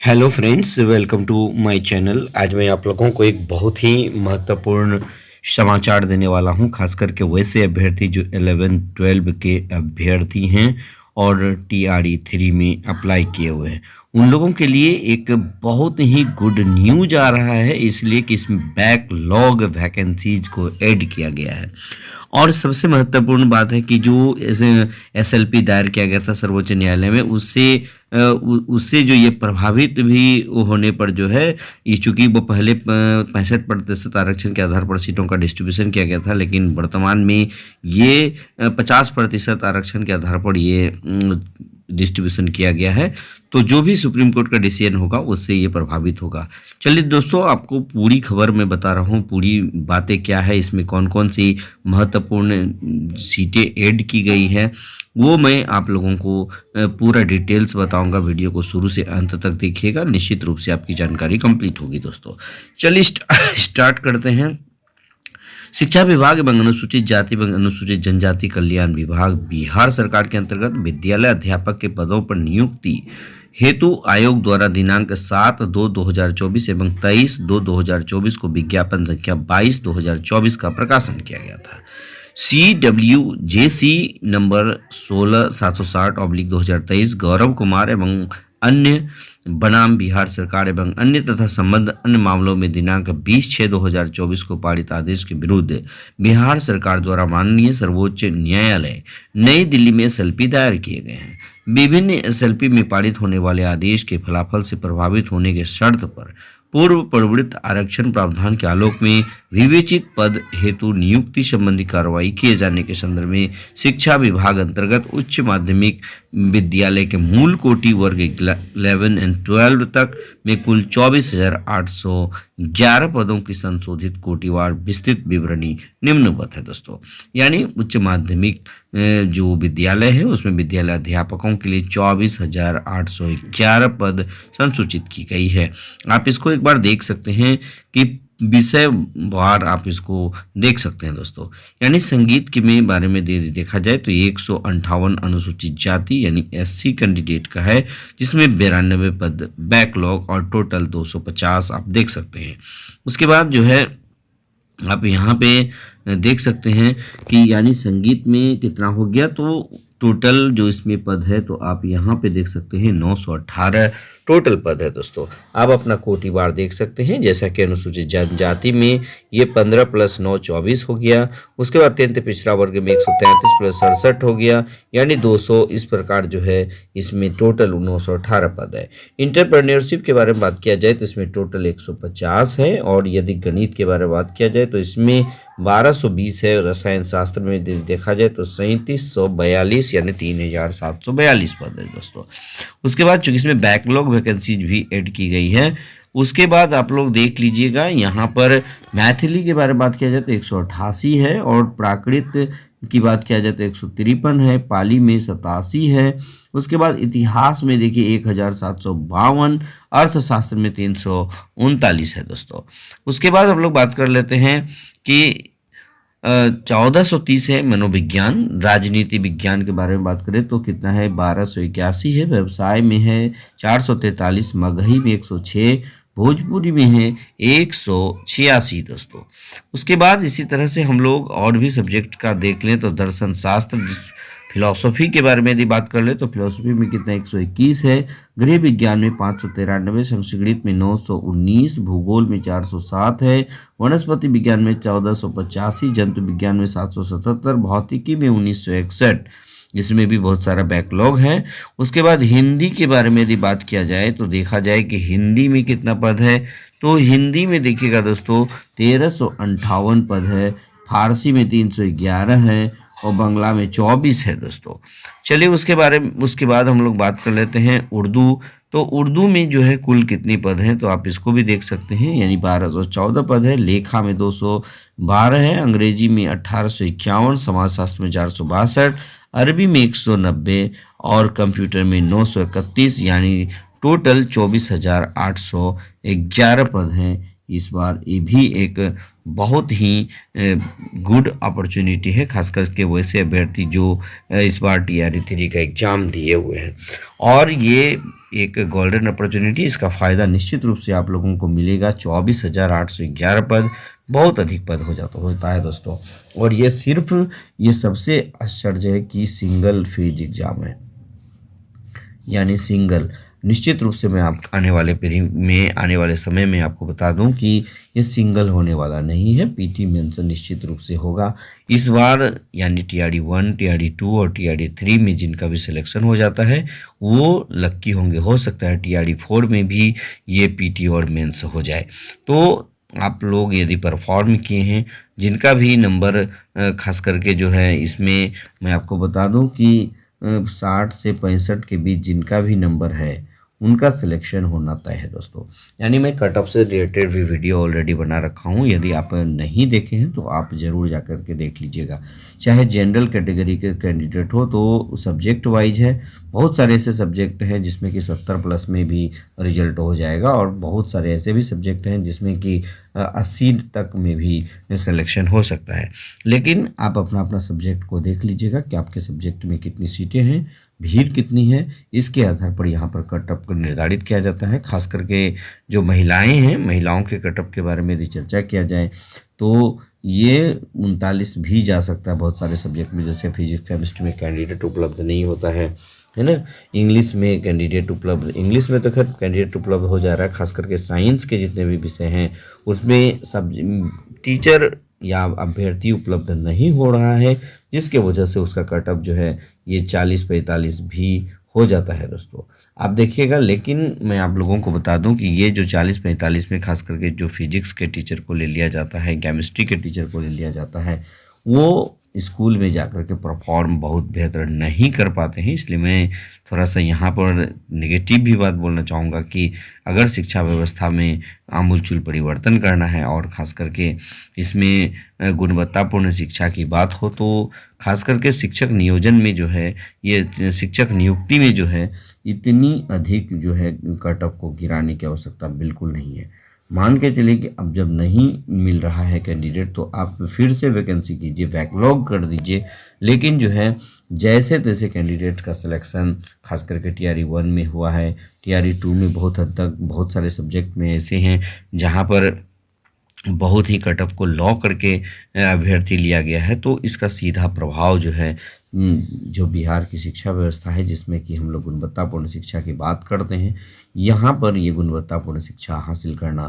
Hello friends, welcome to my channel. आज मैं आप लोगों को एक बहुत ही महत्वपूर्ण समाचार देने वाला हूं, खास करके वैसे अभ्यर्थी जो 11-12 के अभ्यर्थी हैं और TRE 3 में अप्लाई किए हुए हैं। उन लोगों के लिए एक बहुत ही गुड न्यूज आ रहा है, इसलिए कि इसमें बैकलॉग वैकेंसीज को ऐड किया गया है। और सबसे महत्वपूर्ण बात है कि जो SLP दायर किया गया था सर्वोच्च न्यायालय में, उससे जो ये प्रभावित भी होने पर जो है, ये चूंकि वो पहले 65% आरक्षण के आधार पर सीटों का डिस्ट्रीब्यूशन किया गया था, लेकिन वर्तमान में ये 50% आरक्षण के आधार पर ये डिस्ट्रीब्यूशन किया गया है। तो जो भी सुप्रीम कोर्ट का डिसीजन होगा उससे ये प्रभावित होगा। चलिए दोस्तों, आपको पूरी खबर मैं बता रहा हूँ, पूरी बातें क्या है, इसमें कौन कौन सी महत्वपूर्ण सीटें ऐड की गई है, वो मैं आप लोगों को पूरा डिटेल्स बताऊंगा। वीडियो को शुरू से अंत तक देखिएगा, निश्चित रूप से आपकी जानकारी कंप्लीट होगी। दोस्तों चलिए स्टार्ट करते हैं। शिक्षा विभाग एवं अनुसूचित जाति एवं अनुसूचित जनजाति कल्याण विभाग बिहार सरकार के अंतर्गत विद्यालय अध्यापक के पदों पर नियुक्ति हेतु आयोग द्वारा दिनांक 7/2/2024 एवं 23/2/2024 को विज्ञापन संख्या 22/2024 का प्रकाशन किया गया था। CWJC नंबर 16/760/2023 गौरव कुमार एवं अन्य बनाम बिहार सरकार एवं अन्य तथा संबद्ध अन्य मामलों में दिनांक 20/6/2024 को पारित आदेश के विरुद्ध बिहार सरकार द्वारा माननीय सर्वोच्च न्यायालय नई दिल्ली में SLP दायर किए गए हैं। विभिन्न SLP में पारित होने वाले आदेश के फलाफल से प्रभावित होने के शर्त पर पूर्व प्रवृत्त आरक्षण प्रावधान के आलोक में विवेचित पद हेतु नियुक्ति संबंधी कार्रवाई किए जाने के संदर्भ में शिक्षा विभाग अंतर्गत उच्च माध्यमिक विद्यालय के मूल कोटि वर्ग 11 और 12 तक में कुल 24,811 पदों की संशोधित कोटिवार विस्तृत विवरणी निम्नवत है। दोस्तों, यानी उच्च माध्यमिक जो विद्यालय है उसमें विद्यालय अध्यापकों के लिए 24,811 पद संसूचित की गई है। आप इसको एक बार देख सकते हैं कि विषय वार आप इसको देख सकते हैं। दोस्तों, यानी संगीत के में बारे में देखा जाए तो 158 अनुसूचित जाति यानी SC कैंडिडेट का है, जिसमें 92 पद बैकलॉग और टोटल 250 आप देख सकते हैं। उसके बाद जो है आप यहाँ पे देख सकते हैं कि यानी संगीत में कितना हो गया, तो टोटल जो इसमें पद है तो आप यहाँ पे देख सकते हैं 918 टोटल पद है। दोस्तों, आप अपना कोटिवार देख सकते हैं, जैसा कि अनुसूचित जनजाति में ये 15 + 9 24 हो गया। उसके बाद अत्यंत पिछड़ा वर्ग में 133 + 67 हो गया, यानी 200। इस प्रकार जो है इसमें टोटल 918 पद है। इंटरप्रेन्योरशिप के बारे में बात किया जाए तो इसमें टोटल 150 है, और यदि गणित के बारे में बात किया जाए तो इसमें 1220 है। रसायन शास्त्र में देखा जाए तो 3742 यानी 3742 पद है। दोस्तों, उसके बाद चूंकि इसमें बैकलॉग वैकेंसीज भी ऐड की गई है, उसके बाद आप लोग देख लीजिएगा यहाँ पर मैथिली के बारे में बात किया जाए तो 188 है, और प्राकृत की बात किया जाए तो 153 है, पाली में 87 है। उसके बाद इतिहास में देखिए 1752, अर्थशास्त्र में 339 है। दोस्तों, उसके बाद हम लोग बात कर लेते हैं कि 1430 है मनोविज्ञान। राजनीति विज्ञान के बारे में बात करें तो कितना है 1281 है। व्यवसाय में है 443, मगही में 106, भोजपुरी में है 186। दोस्तों, उसके बाद इसी तरह से हम लोग और भी सब्जेक्ट का देख लें तो दर्शन शास्त्र, फिलॉसफी के बारे में यदि बात कर ले तो फिलॉसफी में कितना 121 है। गृह विज्ञान में 593, संस्कृत में 919, भूगोल में 407 है, वनस्पति विज्ञान में 1485, जंतु विज्ञान में 777, भौतिकी में 1961, जिसमें भी बहुत सारा बैकलॉग है। उसके बाद हिंदी के बारे में यदि बात किया जाए तो देखा जाए कि हिंदी में कितना पद है, तो हिंदी में देखिएगा दोस्तों 1358 पद है, फारसी में 311 है, और बांग्ला में 24 है। दोस्तों, चलिए उसके बाद हम लोग बात कर लेते हैं उर्दू। तो उर्दू में जो है कुल कितनी पद हैं तो आप इसको भी देख सकते हैं, यानी 1214 पद है। लेखा में 212 है, अंग्रेजी में 1851, समाजशास्त्र में 462, अरबी में 190, और कंप्यूटर में 931, यानी टोटल 24,811 पद हैं। इस बार ये भी एक बहुत ही गुड अपॉर्चुनिटी है, खास करके वैसे अभ्यर्थी जो इस बार TRE 3 का एग्ज़ाम दिए हुए हैं। और ये एक गोल्डन अपॉर्चुनिटी, इसका फ़ायदा निश्चित रूप से आप लोगों को मिलेगा। 24,811 पद, बहुत अधिक पद होता है दोस्तों। और ये सिर्फ ये सबसे आश्चर्य है कि सिंगल फेज एग्जाम है, यानी सिंगल। निश्चित रूप से मैं आप आने वाले समय में आपको बता दूं कि ये सिंगल होने वाला नहीं है, पीटी मेंस निश्चित रूप से होगा इस बार। यानी टीआरडी 1, टीआरडी 2 और टीआरडी 3 में जिनका भी सिलेक्शन हो जाता है वो लक्की होंगे। हो सकता है टीआरडी 4 में भी ये पीटी और मेंस हो जाए। तो आप लोग यदि परफॉर्म किए हैं, जिनका भी नंबर खास करके जो है इसमें मैं आपको बता दूं कि 60 से 65 के बीच जिनका भी नंबर है उनका सिलेक्शन होना तय है दोस्तों। यानी मैं कट ऑफ से रिलेटेड भी वीडियो ऑलरेडी बना रखा हूँ, यदि आप नहीं देखे हैं तो आप ज़रूर जाकर के देख लीजिएगा। चाहे जनरल कैटेगरी के कैंडिडेट हो तो सब्जेक्ट वाइज है, बहुत सारे ऐसे सब्जेक्ट हैं जिसमें कि 70 प्लस में भी रिजल्ट हो जाएगा, और बहुत सारे ऐसे भी सब्जेक्ट हैं जिसमें कि 80 तक में भी सिलेक्शन हो सकता है। लेकिन आप अपना अपना सब्जेक्ट को देख लीजिएगा कि आपके सब्जेक्ट में कितनी सीटें हैं, भीड़ कितनी है, इसके आधार पर यहाँ पर कटअप को निर्धारित किया जाता है। खास करके जो महिलाएं हैं, महिलाओं के कटअप के बारे में यदि चर्चा किया जाए तो ये 39 भी जा सकता है बहुत सारे सब्जेक्ट में। जैसे फिजिक्स केमिस्ट्री में कैंडिडेट उपलब्ध नहीं होता है ना। इंग्लिश में कैंडिडेट उपलब्ध, इंग्लिश में तो खैर कैंडिडेट उपलब्ध हो जा रहा है। खास करके साइंस के जितने भी विषय हैं उसमें सब टीचर या अभ्यर्थी उपलब्ध नहीं हो रहा है, जिसके वजह से उसका कटअप जो है ये 40-45 भी हो जाता है दोस्तों। आप देखिएगा। लेकिन मैं आप लोगों को बता दूं कि ये जो 40-45 में खास करके जो फिजिक्स के टीचर को ले लिया जाता है, केमिस्ट्री के टीचर को ले लिया जाता है, वो स्कूल में जाकर के परफॉर्म बहुत बेहतर नहीं कर पाते हैं। इसलिए मैं थोड़ा सा यहाँ पर नेगेटिव भी बात बोलना चाहूँगा कि अगर शिक्षा व्यवस्था में आमूलचूल परिवर्तन करना है और ख़ास करके इसमें गुणवत्तापूर्ण शिक्षा की बात हो तो खास करके शिक्षक नियोजन में जो है, ये शिक्षक नियुक्ति में जो है इतनी अधिक जो है कटऑफ को गिराने की आवश्यकता बिल्कुल नहीं है। मान के चलिए कि अब जब नहीं मिल रहा है कैंडिडेट तो आप फिर से वैकेंसी कीजिए, बैकलॉग कर दीजिए। लेकिन जो है जैसे तैसे कैंडिडेट का सिलेक्शन खास करके टीआरई 1 में हुआ है, टीआरई 2 में बहुत हद तक बहुत सारे सब्जेक्ट में ऐसे हैं जहां पर बहुत ही कटऑफ को लॉ करके अभ्यर्थी लिया गया है। तो इसका सीधा प्रभाव जो है जो बिहार की शिक्षा व्यवस्था है, जिसमें कि हम लोग गुणवत्तापूर्ण शिक्षा की बात करते हैं, यहाँ पर ये गुणवत्तापूर्ण शिक्षा हासिल करना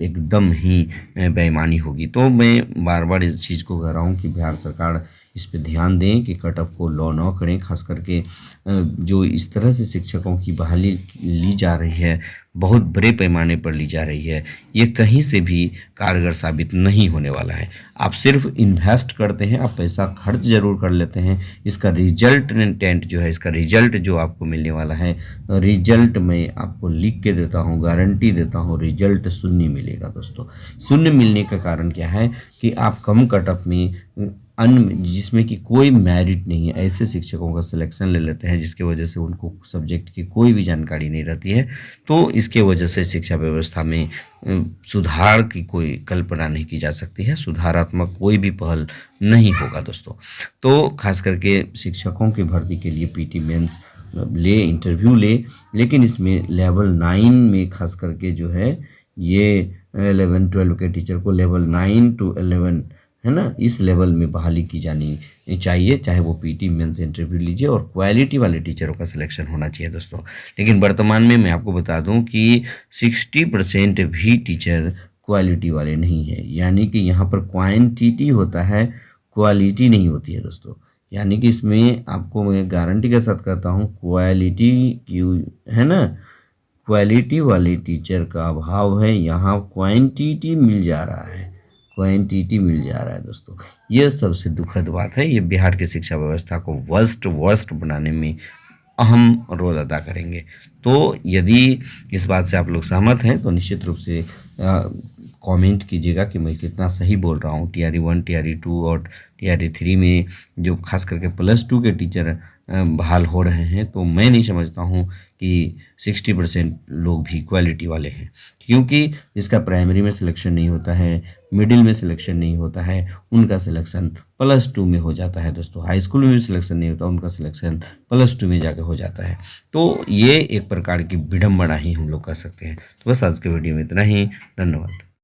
एकदम ही बेईमानी होगी। तो मैं बार बार इस चीज़ को कह रहा हूँ कि बिहार सरकार इस पे ध्यान दें कि कटऑफ को लॉ न करें। खास करके जो इस तरह से शिक्षकों की बहाली ली जा रही है, बहुत बड़े पैमाने पर ली जा रही है, ये कहीं से भी कारगर साबित नहीं होने वाला है। आप सिर्फ इन्वेस्ट करते हैं, आप पैसा खर्च जरूर कर लेते हैं, इसका रिजल्टेंट जो है, इसका रिजल्ट जो आपको मिलने वाला है, रिजल्ट मैं आपको लिख के देता हूँ, गारंटी देता हूँ, रिजल्ट शून्य मिलेगा दोस्तों। शून्य मिलने का कारण क्या है कि आप कम कटऑफ में जिसमें कि कोई मेरिट नहीं है, ऐसे शिक्षकों का सिलेक्शन ले लेते हैं जिसकी वजह से उनको सब्जेक्ट की कोई भी जानकारी नहीं रहती है। तो इसके वजह से शिक्षा व्यवस्था में सुधार की कोई कल्पना नहीं की जा सकती है, सुधारात्मक कोई भी पहल नहीं होगा दोस्तों। तो खास करके शिक्षकों की भर्ती के लिए पीटी मेंस ले, इंटरव्यू ले, लेकिन इसमें लेवल 9 में खास करके जो है ये 11-12 के टीचर को लेवल 9 to 11 है ना, इस लेवल में बहाली की जानी चाहिए। चाहे वो पीटी मेंस इंटरव्यू लीजिए और क्वालिटी वाले टीचरों का सिलेक्शन होना चाहिए दोस्तों। लेकिन वर्तमान में मैं आपको बता दूं कि 60% भी टीचर क्वालिटी वाले नहीं है। यानी कि यहाँ पर क्वांटिटी होता है, क्वालिटी नहीं होती है दोस्तों। यानी कि इसमें आपको मैं गारंटी के साथ कहता हूँ, क्वालिटी है ना, क्वालिटी वाले टीचर का अभाव है, यहाँ क्वांटिटी मिल जा रहा है, क्वांटिटी मिल जा रहा है दोस्तों। ये सबसे दुखद बात है। ये बिहार की शिक्षा व्यवस्था को वर्स्ट बनाने में अहम रोल अदा करेंगे। तो यदि इस बात से आप लोग सहमत हैं तो निश्चित रूप से कमेंट कीजिएगा कि मैं कितना सही बोल रहा हूँ। टीआरई 1, टीआरई 2 और टीआरई 3 में जो खास करके +2 के टीचर बहाल हो रहे हैं, तो मैं नहीं समझता हूँ कि 60% लोग भी क्वालिटी वाले हैं, क्योंकि जिसका प्राइमरी में सिलेक्शन नहीं होता है, मिडिल में सिलेक्शन नहीं होता है, उनका सिलेक्शन +2 में हो जाता है दोस्तों। हाई स्कूल में भी सिलेक्शन नहीं होता, उनका सिलेक्शन +2 में जाकर हो जाता है। तो ये एक प्रकार की विडंबना ही हम लोग कह सकते हैं। तो बस आज के वीडियो में इतना ही। धन्यवाद।